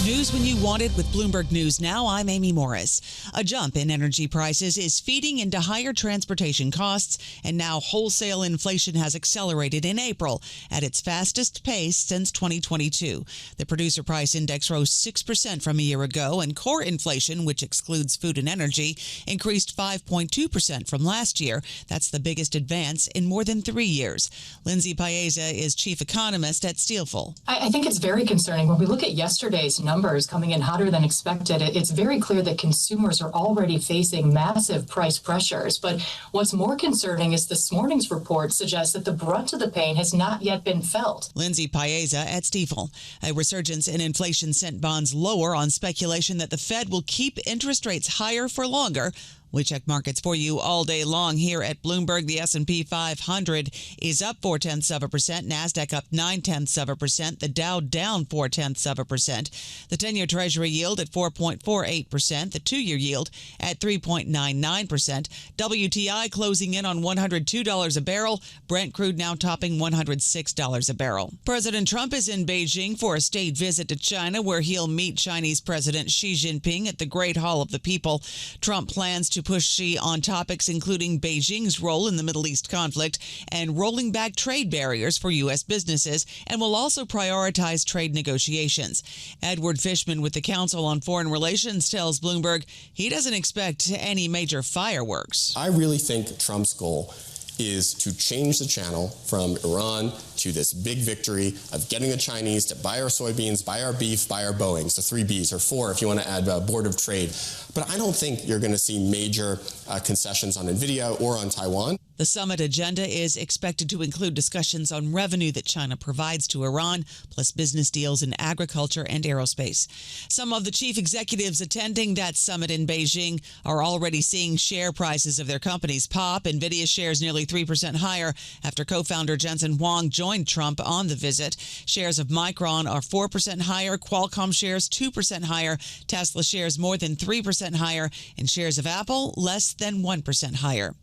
News when you want it with Bloomberg News Now. I'm Amy Morris. A jump in energy prices is feeding into higher transportation costs, and now wholesale inflation has accelerated in April at its fastest pace since 2022. The producer price index rose 6% from a year ago, and core inflation, which excludes food and energy, increased 5.2% from last year. That's the biggest advance in more than 3 years. Lindsay Piegza is chief economist at Stifel. I think it's very concerning. When we look at yesterday's numbers coming in hotter than expected, it's very clear that consumers are already facing massive price pressures. But what's more concerning is this morning's report suggests that the brunt of the pain has not yet been felt. Lindsay Piegza at Stifel. A resurgence in inflation sent bonds lower on speculation that the Fed will keep interest rates higher for longer. We check markets for you all day long here at Bloomberg. The S&P 500 is up 0.4%. NASDAQ up 0.9%. The Dow down 0.4%. The 10-year Treasury yield at 4.48%. The 2-year yield at 3.99%. WTI closing in on $102 a barrel. Brent crude now topping $106 a barrel. President Trump is in Beijing for a state visit to China, where he'll meet Chinese President Xi Jinping at the Great Hall of the People. Trump plans to push Xi on topics including Beijing's role in the Middle East conflict and rolling back trade barriers for U.S. businesses, and will also prioritize trade negotiations. Edward Fishman with the Council on Foreign Relations tells Bloomberg he doesn't expect any major fireworks. I really think Trump's goal is to change the channel from Iran to this big victory of getting the Chinese to buy our soybeans, buy our beef, buy our Boeing. So 3 Bs, or 4 if you want to add Board of Trade. But I don't think you're going to see major concessions on NVIDIA or on Taiwan. The summit agenda is expected to include discussions on revenue that China provides to Iran, plus business deals in agriculture and aerospace. Some of the chief executives attending that summit in Beijing are already seeing share prices of their companies pop. NVIDIA shares nearly 3% higher after co-founder Jensen Huang joined Trump on the visit. Shares of Micron are 4% higher, Qualcomm shares 2% higher, Tesla shares more than 3% higher, and shares of Apple less than 1% higher.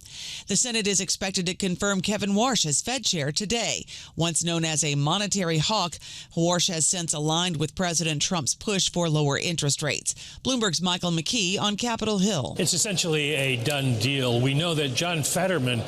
The Senate is expected to confirm Kevin Warsh as Fed chair today. Once known as a monetary hawk, Warsh has since aligned with President Trump's push for lower interest rates. Bloomberg's Michael McKee on Capitol Hill. It's essentially a done deal. We know that John Fetterman,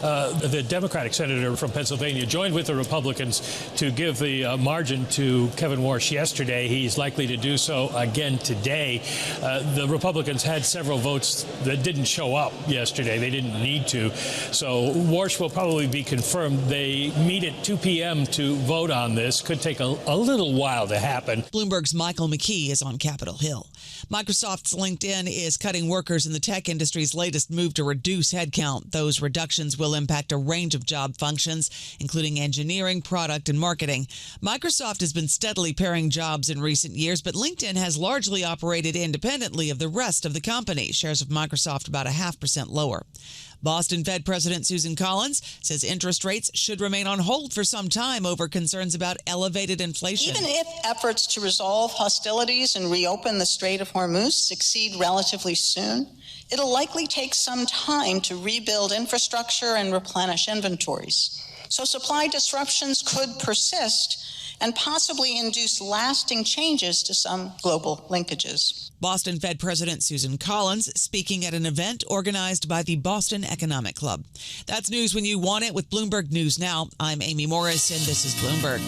the Democratic senator from Pennsylvania, joined with the Republicans to give the margin to Kevin Warsh yesterday. He's likely to do so again today. The Republicans had several votes that didn't show up yesterday. They didn't need to. So Warsh will probably be confirmed. They meet at 2 p.m. to vote on this. Could take a little while to happen. Bloomberg's Michael McKee is on Capitol Hill. Microsoft's LinkedIn is cutting workers in the tech industry's latest move to reduce headcount. Those reductions will impact a range of job functions, including engineering, product, and marketing. Microsoft has been steadily paring jobs in recent years, but LinkedIn has largely operated independently of the rest of the company. Shares of Microsoft about 0.5% lower. Boston Fed President Susan Collins says interest rates should remain on hold for some time over concerns about elevated inflation. Even if efforts to resolve hostilities and reopen the Strait of Hormuz succeed relatively soon, it'll likely take some time to rebuild infrastructure and replenish inventories. So supply disruptions could persist and possibly induce lasting changes to some global linkages. Boston Fed President Susan Collins speaking at an event organized by the Boston Economic Club. That's news when you want it with Bloomberg News Now. I'm Amy Morris, and this is Bloomberg.